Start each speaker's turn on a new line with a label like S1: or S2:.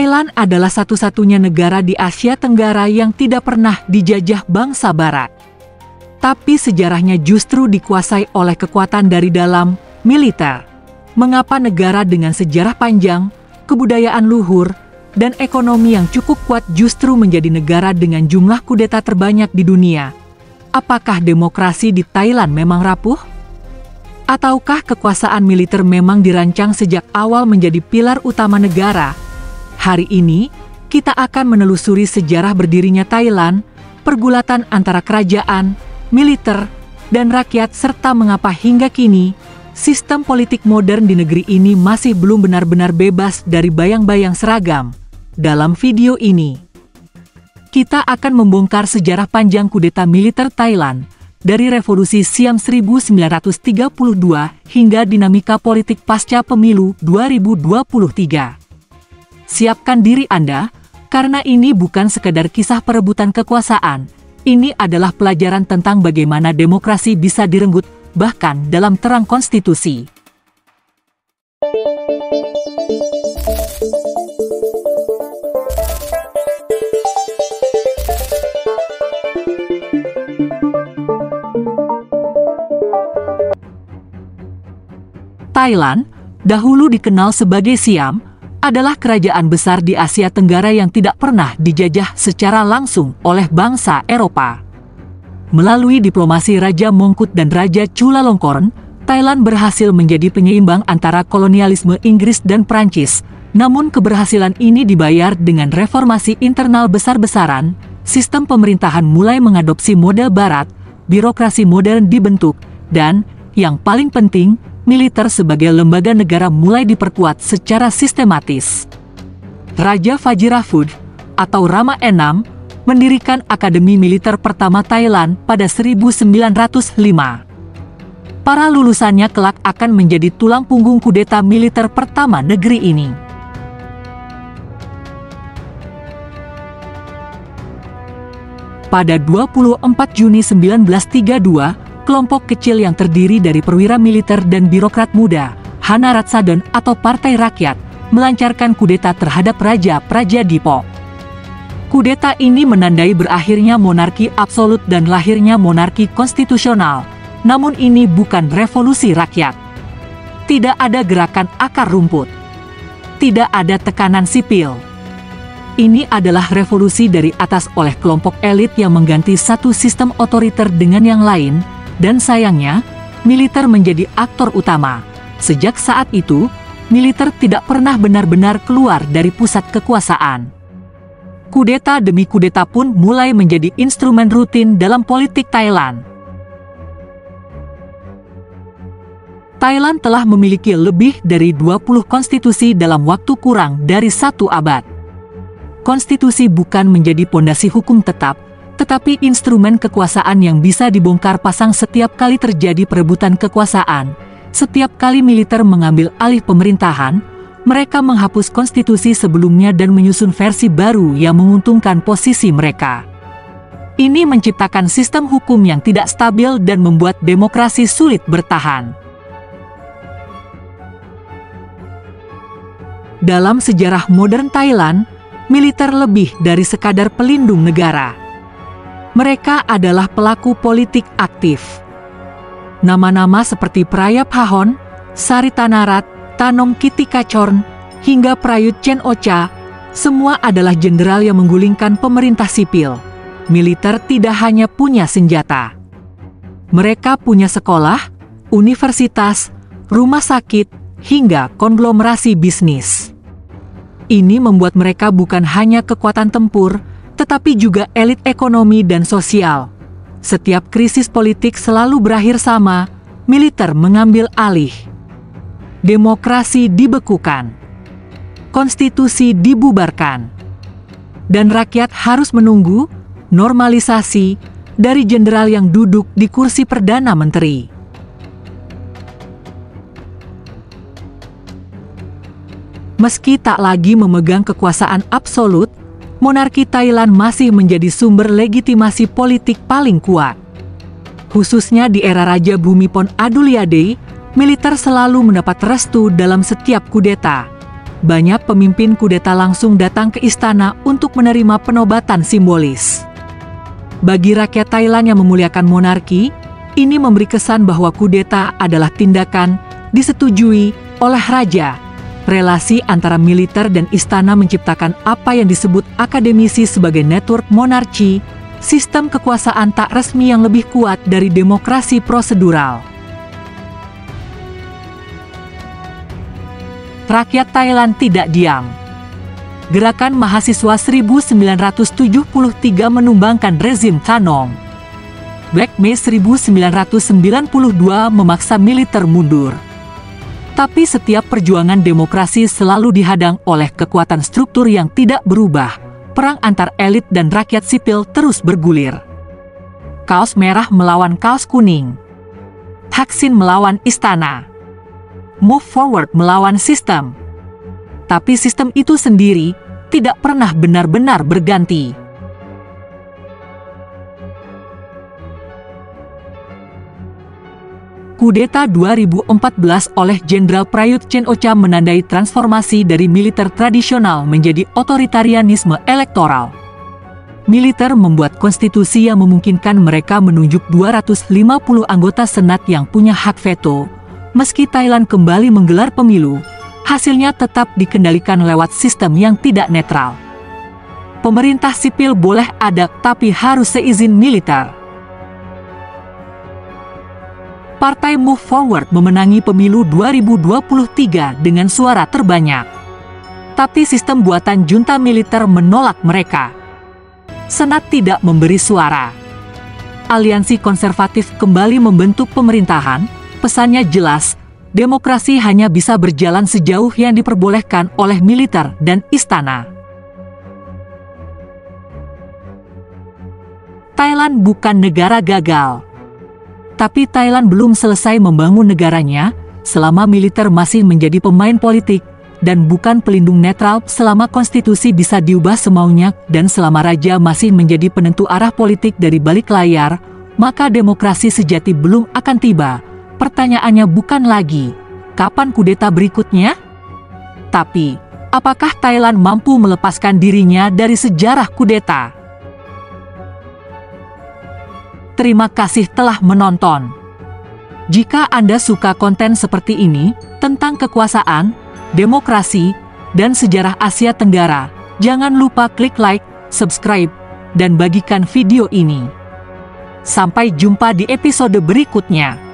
S1: Thailand adalah satu-satunya negara di Asia Tenggara yang tidak pernah dijajah bangsa Barat. Tapi sejarahnya justru dikuasai oleh kekuatan dari dalam, militer. Mengapa negara dengan sejarah panjang, kebudayaan luhur, dan ekonomi yang cukup kuat justru menjadi negara dengan jumlah kudeta terbanyak di dunia? Apakah demokrasi di Thailand memang rapuh? Ataukah kekuasaan militer memang dirancang sejak awal menjadi pilar utama negara? Hari ini, kita akan menelusuri sejarah berdirinya Thailand, pergulatan antara kerajaan, militer, dan rakyat serta mengapa hingga kini, sistem politik modern di negeri ini masih belum benar-benar bebas dari bayang-bayang seragam. Dalam video ini, kita akan membongkar sejarah panjang kudeta militer Thailand, dari Revolusi Siam 1932 hingga dinamika politik pasca pemilu 2023. Siapkan diri Anda, karena ini bukan sekadar kisah perebutan kekuasaan. Ini adalah pelajaran tentang bagaimana demokrasi bisa direnggut, bahkan dalam terang konstitusi. Thailand, dahulu dikenal sebagai Siam, adalah kerajaan besar di Asia Tenggara yang tidak pernah dijajah secara langsung oleh bangsa Eropa. Melalui diplomasi Raja Mongkut dan Raja Chulalongkorn, Thailand berhasil menjadi penyeimbang antara kolonialisme Inggris dan Prancis. Namun keberhasilan ini dibayar dengan reformasi internal besar-besaran, sistem pemerintahan mulai mengadopsi model barat, birokrasi modern dibentuk, dan, yang paling penting, militer sebagai lembaga negara mulai diperkuat secara sistematis. Raja Vajiraput, atau Rama VI, mendirikan Akademi Militer pertama Thailand pada 1905. Para lulusannya kelak akan menjadi tulang punggung kudeta militer pertama negeri ini. Pada 24 Juni 1932, kelompok kecil yang terdiri dari perwira militer dan birokrat muda, Hana Ratsadon atau Partai Rakyat, melancarkan kudeta terhadap Raja Prajadipok. Kudeta ini menandai berakhirnya monarki absolut dan lahirnya monarki konstitusional. Namun ini bukan revolusi rakyat. Tidak ada gerakan akar rumput. Tidak ada tekanan sipil. Ini adalah revolusi dari atas oleh kelompok elit yang mengganti satu sistem otoriter dengan yang lain. Dan sayangnya, militer menjadi aktor utama. Sejak saat itu, militer tidak pernah benar-benar keluar dari pusat kekuasaan. Kudeta demi kudeta pun mulai menjadi instrumen rutin dalam politik Thailand. Thailand telah memiliki lebih dari 20 konstitusi dalam waktu kurang dari 1 abad. Konstitusi bukan menjadi pondasi hukum tetap, tetapi instrumen kekuasaan yang bisa dibongkar pasang setiap kali terjadi perebutan kekuasaan. Setiap kali militer mengambil alih pemerintahan, mereka menghapus konstitusi sebelumnya dan menyusun versi baru yang menguntungkan posisi mereka. Ini menciptakan sistem hukum yang tidak stabil dan membuat demokrasi sulit bertahan. Dalam sejarah modern Thailand, militer lebih dari sekadar pelindung negara. Mereka adalah pelaku politik aktif. Nama-nama seperti Prayap Hahon, Saritanarat, Tanom Kitikacorn, hingga Prayut Chan Ocha, semua adalah jenderal yang menggulingkan pemerintah sipil. Militer tidak hanya punya senjata. Mereka punya sekolah, universitas, rumah sakit, hingga konglomerasi bisnis. Ini membuat mereka bukan hanya kekuatan tempur, tetapi juga elit ekonomi dan sosial. Setiap krisis politik selalu berakhir sama, militer mengambil alih. Demokrasi dibekukan. Konstitusi dibubarkan. Dan rakyat harus menunggu normalisasi dari jenderal yang duduk di kursi Perdana Menteri. Meski tak lagi memegang kekuasaan absolut, monarki Thailand masih menjadi sumber legitimasi politik paling kuat. Khususnya di era Raja Bhumipon Adulyadej, militer selalu mendapat restu dalam setiap kudeta. banyak pemimpin kudeta langsung datang ke istana untuk menerima penobatan simbolis. Bagi rakyat Thailand yang memuliakan monarki, ini memberi kesan bahwa kudeta adalah tindakan disetujui oleh raja. Relasi antara militer dan istana menciptakan apa yang disebut akademisi sebagai network monarki, sistem kekuasaan tak resmi yang lebih kuat dari demokrasi prosedural. Rakyat Thailand tidak diam. Gerakan mahasiswa 1973 menumbangkan rezim Thanong. Black May 1992 memaksa militer mundur. Tapi setiap perjuangan demokrasi selalu dihadang oleh kekuatan struktur yang tidak berubah. Perang antar elit dan rakyat sipil terus bergulir. Kaos merah melawan kaos kuning. Thaksin melawan istana. Move forward melawan sistem. Tapi sistem itu sendiri tidak pernah benar-benar berganti. Kudeta 2014 oleh Jenderal Prayut Chan-o-cha menandai transformasi dari militer tradisional menjadi otoritarianisme elektoral. Militer membuat konstitusi yang memungkinkan mereka menunjuk 250 anggota senat yang punya hak veto. Meski Thailand kembali menggelar pemilu, hasilnya tetap dikendalikan lewat sistem yang tidak netral. Pemerintah sipil boleh ada, tapi harus seizin militer. Partai Move Forward memenangi pemilu 2023 dengan suara terbanyak. Tapi sistem buatan junta militer menolak mereka. Senat tidak memberi suara. Aliansi konservatif kembali membentuk pemerintahan. Pesannya jelas, demokrasi hanya bisa berjalan sejauh yang diperbolehkan oleh militer dan istana. Thailand bukan negara gagal. Tapi Thailand belum selesai membangun negaranya selama militer masih menjadi pemain politik dan bukan pelindung netral, selama konstitusi bisa diubah semaunya dan selama raja masih menjadi penentu arah politik dari balik layar, maka demokrasi sejati belum akan tiba. Pertanyaannya bukan lagi, kapan kudeta berikutnya? Tapi, apakah Thailand mampu melepaskan dirinya dari sejarah kudeta? Terima kasih telah menonton. Jika Anda suka konten seperti ini, tentang kekuasaan, demokrasi, dan sejarah Asia Tenggara, jangan lupa klik like, subscribe, dan bagikan video ini. Sampai jumpa di episode berikutnya.